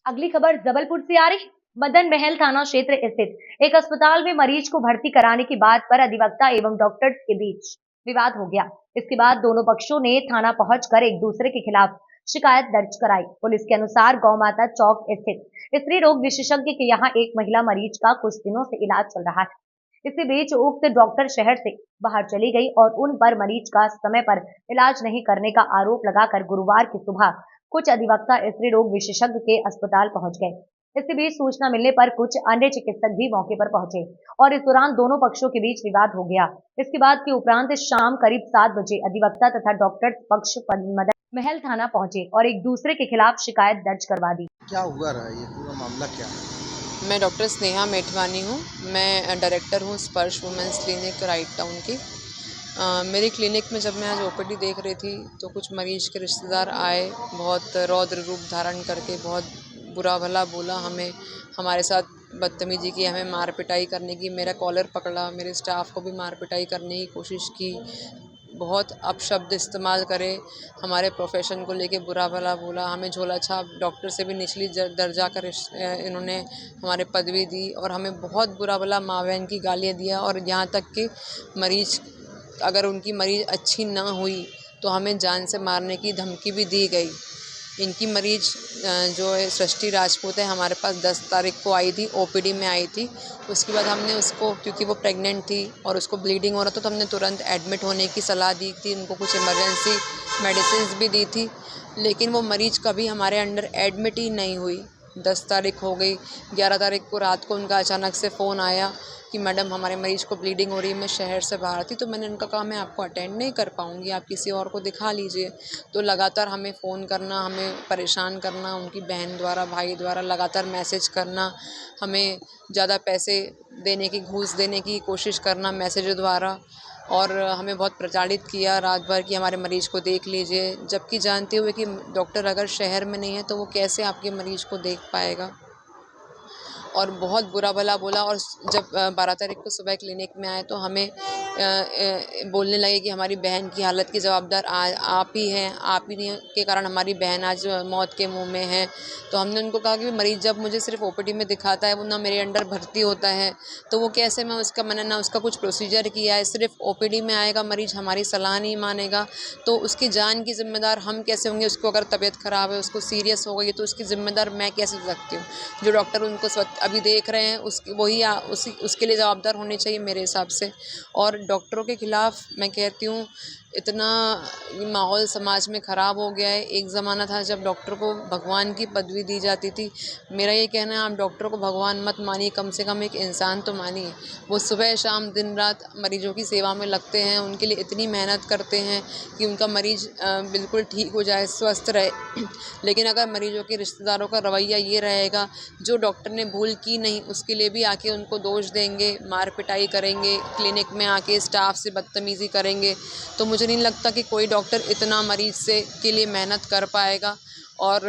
अगली खबर जबलपुर से आ रही। मदन महल थाना क्षेत्र स्थित एक अस्पताल में मरीज को भर्ती कराने की बात पर अधिवक्ता एवं डॉक्टर्स के बीच विवाद हो गया। इसके बाद दोनों पक्षों ने थाना पहुंचकर एक दूसरे के खिलाफ शिकायत दर्ज कराई। पुलिस के अनुसार गौ माता चौक स्थित स्त्री रोग विशेषज्ञ के यहाँ एक महिला मरीज का कुछ दिनों से इलाज चल रहा है। इसी बीच उक्त डॉक्टर शहर से बाहर चली गई और उन पर मरीज का समय पर इलाज नहीं करने का आरोप लगाकर गुरुवार की सुबह कुछ अधिवक्ता स्त्री रोग विशेषज्ञ के अस्पताल पहुंच गए। इसके बीच सूचना मिलने पर कुछ अन्य चिकित्सक भी मौके पर पहुंचे और इस दौरान दोनों पक्षों के बीच विवाद हो गया। इसके बाद के उपरांत शाम करीब 7 बजे अधिवक्ता तथा डॉक्टर पक्ष पर मदन महल थाना पहुंचे और एक दूसरे के खिलाफ शिकायत दर्ज करवा दी। क्या हुआ रहा है, ये पूरा मामला क्या है? मैं डॉक्टर स्नेहा मेठवानी हूँ। मैं डायरेक्टर हूँ स्पर्श वुमेंस क्लिनिक राइट टाउन की। मेरी क्लिनिक में जब मैं आज ओपीडी देख रही थी तो कुछ मरीज के रिश्तेदार आए, बहुत रौद्र रूप धारण करके बहुत बुरा भला बोला हमें, हमारे साथ बदतमीजी की, हमें मार पिटाई करने की, मेरा कॉलर पकड़ा, मेरे स्टाफ को भी मार पिटाई करने की कोशिश की, बहुत अपशब्द इस्तेमाल करे, हमारे प्रोफेशन को लेके बुरा भला बोला, हमें झोला छाप डॉक्टर से भी निचली दर्जा का इन्होंने हमारे पदवी दी और हमें बहुत बुरा भला माँ बहन की गालियाँ दिया। और यहाँ तक कि मरीज अगर उनकी मरीज अच्छी ना हुई तो हमें जान से मारने की धमकी भी दी गई। इनकी मरीज जो है सृष्टि राजपूत है, हमारे पास 10 तारीख को आई थी, ओपीडी में आई थी। उसके बाद हमने उसको, क्योंकि वो प्रेग्नेंट थी और उसको ब्लीडिंग हो रहा था, तो हमने तुरंत एडमिट होने की सलाह दी थी, उनको कुछ इमरजेंसी मेडिसिन भी दी थी। लेकिन वो मरीज कभी हमारे अंडर एडमिट ही नहीं हुई। 10 तारीख हो गई, 11 तारीख को रात को उनका अचानक से फ़ोन आया कि मैडम हमारे मरीज़ को ब्लीडिंग हो रही है, मैं शहर से बाहर थी। तो मैंने उनका कहा मैं आपको अटेंड नहीं कर पाऊँगी, आप किसी और को दिखा लीजिए। तो लगातार हमें फ़ोन करना, हमें परेशान करना, उनकी बहन द्वारा, भाई द्वारा लगातार मैसेज करना, हमें ज़्यादा पैसे देने की, घूस देने की कोशिश करना मैसेज द्वारा, और हमें बहुत प्रताड़ित किया रात भर कि हमारे मरीज़ को देख लीजिए। जबकि जानते हुए कि डॉक्टर अगर शहर में नहीं है तो वो कैसे आपके मरीज़ को देख पाएगा। और बहुत बुरा भला बोला। और जब 12 तारीख को सुबह क्लिनिक में आए तो हमें बोलने लगे कि हमारी बहन की हालत की जवाबदार आप ही हैं, आप ही के कारण हमारी बहन आज मौत के मुंह में है। तो हमने उनको कहा कि मरीज़ जब मुझे सिर्फ ओपीडी में दिखाता है, वो ना मेरे अंडर भर्ती होता है, तो वो कैसे मैंने ना उसका कुछ प्रोसीजर किया है, सिर्फ ओपीडी में आएगा मरीज़, हमारी सलाह नहीं मानेगा तो उसकी जान की जिम्मेदार हम कैसे होंगे। उसको अगर तबीयत ख़राब है, उसको सीरियस हो गई तो उसकी जिम्मेदार मैं कैसे हो सकती हूँ। जो डॉक्टर उनको अभी देख रहे हैं उसके लिए जवाबदार होने चाहिए मेरे हिसाब से। और डॉक्टरों के खिलाफ मैं कहती हूँ, इतना माहौल समाज में ख़राब हो गया है। एक ज़माना था जब डॉक्टर को भगवान की पदवी दी जाती थी। मेरा ये कहना है, आप डॉक्टर को भगवान मत मानिए, कम से कम एक इंसान तो मानिए। वो सुबह शाम दिन रात मरीजों की सेवा में लगते हैं, उनके लिए इतनी मेहनत करते हैं कि उनका मरीज़ बिल्कुल ठीक हो जाए, स्वस्थ रहे। लेकिन अगर मरीजों के रिश्तेदारों का रवैया ये रहेगा, जो डॉक्टर ने भूल की नहीं उसके लिए भी आके उनको दोष देंगे, मार पिटाई करेंगे, क्लिनिक में आके स्टाफ से बदतमीज़ी करेंगे, तो मुझे नहीं लगता कि कोई डॉक्टर इतना मरीज से के लिए मेहनत कर पाएगा। और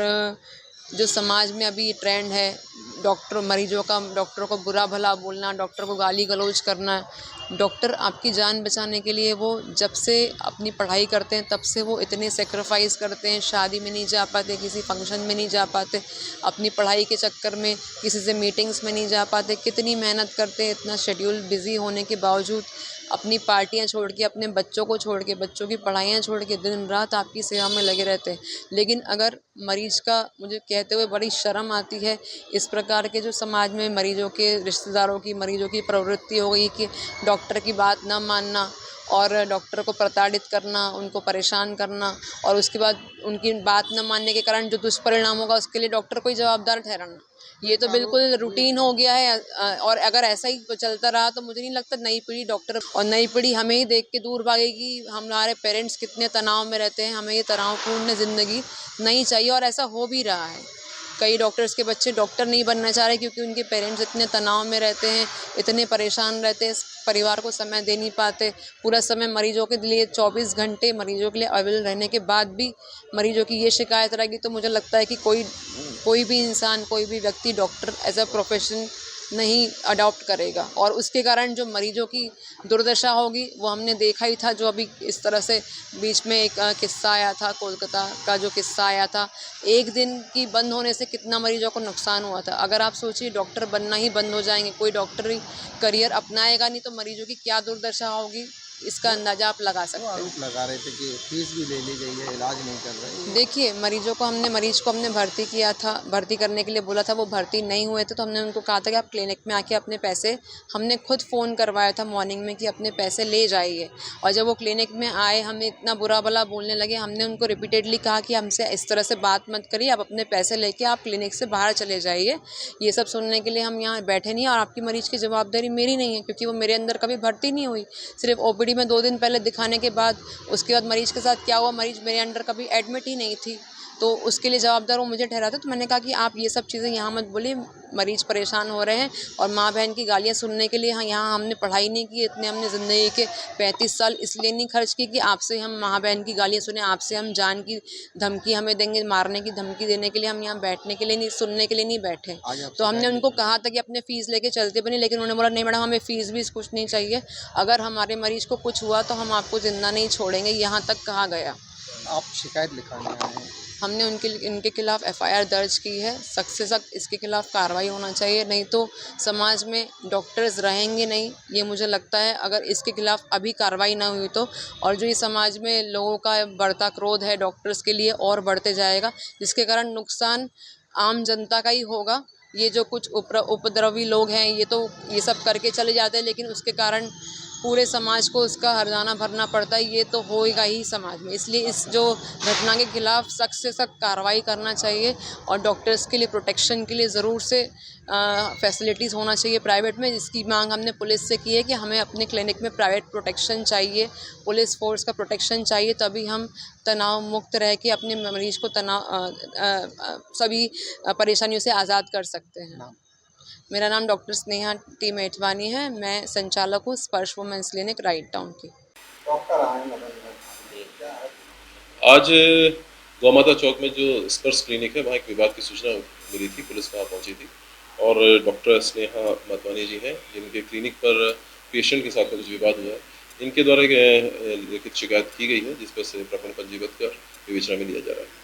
जो समाज में अभी ट्रेंड है डॉक्टरों को बुरा भला बोलना, डॉक्टर को गाली गलौज करना। डॉक्टर आपकी जान बचाने के लिए वो जब से अपनी पढ़ाई करते हैं तब से वो इतने सेक्रीफाइस करते हैं, शादी में नहीं जा पाते, किसी फंक्शन में नहीं जा पाते, अपनी पढ़ाई के चक्कर में किसी से मीटिंग्स में नहीं जा पाते, कितनी मेहनत करते हैं। इतना शेड्यूल बिजी होने के बावजूद अपनी पार्टियां छोड़ के, अपने बच्चों को छोड़ के, बच्चों की पढ़ाइयाँ छोड़ के दिन रात आपकी सेवा में लगे रहते हैं। लेकिन अगर मरीज का, मुझे कहते हुए बड़ी शर्म आती है, इस प्रकार के जो समाज में मरीजों के रिश्तेदारों की, मरीजों की प्रवृत्ति हो गई कि डॉक्टर की बात ना मानना और डॉक्टर को प्रताड़ित करना, उनको परेशान करना, और उसके बाद उनकी बात न मानने के कारण जो दुष्परिणाम होगा उसके लिए डॉक्टर को ही जवाबदार ठहराना। ये तो बिल्कुल रूटीन हो गया है। और अगर ऐसा ही चलता रहा तो मुझे नहीं लगता नई पीढ़ी डॉक्टर, और नई पीढ़ी हमें ही देख के दूर भागेगी। हमारे पेरेंट्स कितने तनाव में रहते हैं, हमें ये तनावपूर्ण ज़िंदगी नहीं चाहिए, और ऐसा हो भी रहा है। कई डॉक्टर्स के बच्चे डॉक्टर नहीं बनना चाह रहे क्योंकि उनके पेरेंट्स इतने तनाव में रहते हैं, इतने परेशान रहते हैं, परिवार को समय दे नहीं पाते। पूरा समय मरीजों के लिए 24 घंटे मरीजों के लिए अवेलेबल रहने के बाद भी मरीजों की ये शिकायत रहेगी, तो मुझे लगता है कि कोई भी इंसान, कोई भी व्यक्ति डॉक्टर एज अ प्रोफेशन नहीं अडॉप्ट करेगा, और उसके कारण जो मरीजों की दुर्दशा होगी वो हमने देखा ही था। जो अभी इस तरह से बीच में एक किस्सा आया था, कोलकाता का जो किस्सा आया था, एक दिन की बंद होने से कितना मरीजों को नुकसान हुआ था। अगर आप सोचिए डॉक्टर बनना ही बंद हो जाएंगे, कोई डॉक्टरी करियर अपनाएगा नहीं, तो मरीजों की क्या दुर्दशा होगी, इसका अंदाज़ा आप लगा वो सकते हैं। आरोप लगा रहे थे कि फीस भी ले ली गई है, इलाज नहीं कर रहे। देखिए, मरीज को हमने भर्ती किया था, भर्ती करने के लिए बोला था, वो भर्ती नहीं हुए थे, तो हमने उनको कहा था कि आप क्लिनिक में आके अपने पैसे, हमने खुद फ़ोन करवाया था मॉर्निंग में कि अपने पैसे ले जाइए। और जब वो क्लिनिक में आए, हमें इतना बुरा भला बोलने लगे, हमने उनको रिपीटेडली कहा कि हमसे इस तरह से बात मत करिए, आप अपने पैसे लेके आप क्लिनिक से बाहर चले जाइए। ये सब सुनने के लिए हम यहाँ बैठे नहीं हैं, और आपकी मरीज की जवाबदारी मेरी नहीं है, क्योंकि वो मेरे अंदर कभी भर्ती नहीं हुई। सिर्फ ओपीडी में 2 दिन पहले दिखाने के बाद, उसके बाद मरीज के साथ क्या हुआ, मरीज मेरे अंडर कभी एडमिट ही नहीं थी, तो उसके लिए जवाबदार वो मुझे ठहराते। तो मैंने कहा कि आप ये सब चीज़ें यहाँ मत बोलिए, मरीज परेशान हो रहे हैं, और माँ बहन की गालियाँ सुनने के लिए यहाँ हमने पढ़ाई नहीं की, इतने हमने ज़िंदगी के 35 साल इसलिए नहीं खर्च की कि आपसे हम माँ बहन की गालियाँ सुने, आपसे हम जान की धमकी हमें देंगे, मारने की धमकी देने के लिए हम यहाँ बैठने के लिए नहीं, सुनने के लिए नहीं बैठे। आज आप तो हमने शिकायत उनको लिखी? कहा था कि अपने फ़ीस लेके चलते बने, लेकिन उन्होंने बोला नहीं मैडम, हमें फ़ीस भी कुछ नहीं चाहिए, अगर हमारे मरीज को कुछ हुआ तो हम आपको जिंदा नहीं छोड़ेंगे, यहाँ तक कहा गया। आप शिकायत लिखाने आए हैं। हमने इनके खिलाफ एफआईआर दर्ज की है, सख्त से सख्त इसके खिलाफ कार्रवाई होना चाहिए, नहीं तो समाज में डॉक्टर्स रहेंगे नहीं, ये मुझे लगता है। अगर इसके खिलाफ अभी कार्रवाई ना हुई तो, और जो ये समाज में लोगों का बढ़ता क्रोध है डॉक्टर्स के लिए और बढ़ते जाएगा, जिसके कारण नुकसान आम जनता का ही होगा। ये जो कुछ उपद्रवी लोग हैं, ये सब करके चले जाते हैं, लेकिन उसके कारण पूरे समाज को उसका हर्जाना भरना पड़ता है, ये तो होएगा ही समाज में। इसलिए इस जो घटना के खिलाफ सख्त से सख्त कार्रवाई करना चाहिए, और डॉक्टर्स के लिए प्रोटेक्शन के लिए ज़रूर से फैसिलिटीज़ होना चाहिए प्राइवेट में, जिसकी मांग हमने पुलिस से की है कि हमें अपने क्लिनिक में प्राइवेट प्रोटेक्शन चाहिए, पुलिस फोर्स का प्रोटेक्शन चाहिए, तभी हम तनाव मुक्त रह के अपने मरीज को सभी परेशानियों से आज़ाद कर सकते हैं। नाम? मेरा नाम डॉक्टर स्नेहा टी मेटवानी है, मैं संचालक हूँ स्पर्श वुमेन्स क्लिनिक राइट टाउन की। डॉक्टर आए मदन मोहन क्या है? आज गौमाता चौक में जो स्पर्श क्लिनिक है, वहाँ एक विवाद की सूचना मिली थी, पुलिस वहाँ पहुँची थी, और डॉक्टर स्नेहा मतवानी जी हैं, जिनके क्लिनिक पर पेशेंट के साथ में कुछ विवाद हुआ है। इनके द्वारा एक लिखित शिकायत की गई है, जिस पर से प्रकरण पंजीबद्ध कर विवेचना में लिया जा रहा है।